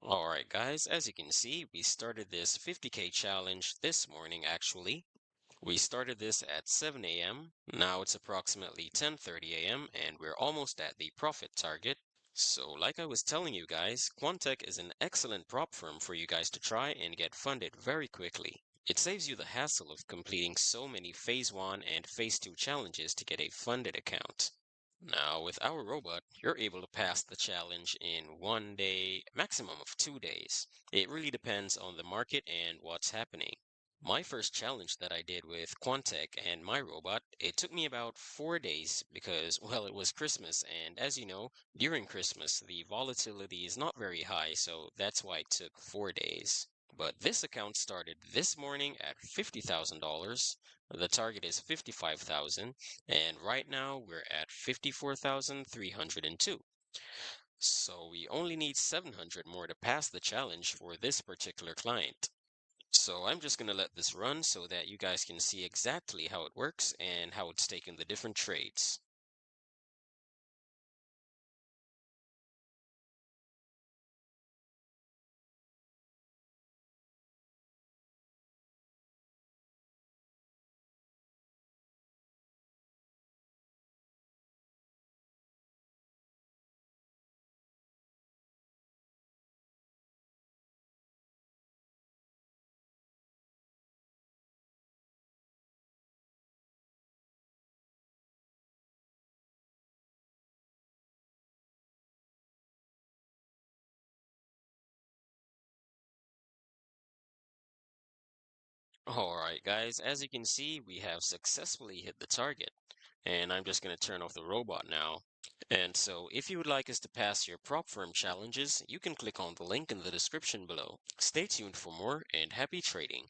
All right, guys, as you can see, we started this 50K challenge this morning, actually. We started this at 7 a.m. Now it's approximately 10:30 a.m. and we're almost at the profit target. So like I was telling you guys, Quantec is an excellent prop firm for you guys to try and get funded very quickly. It saves you the hassle of completing so many Phase 1 and Phase 2 challenges to get a funded account. Now, with our robot, you're able to pass the challenge in 1 day, maximum of 2 days. It really depends on the market and what's happening. My first challenge that I did with Quantec and my robot, it took me about 4 days because, well, it was Christmas, and as you know, during Christmas, the volatility is not very high, so that's why it took 4 days. But this account started this morning at $50,000. The target is 55,000, and right now we're at 54,302. So we only need 700 more to pass the challenge for this particular client. So I'm just going to let this run so that you guys can see exactly how it works and how it's taken the different trades. Alright guys, as you can see, we have successfully hit the target. And I'm just going to turn off the robot now. And so if you would like us to pass your prop firm challenges, you can click on the link in the description below. Stay tuned for more and happy trading.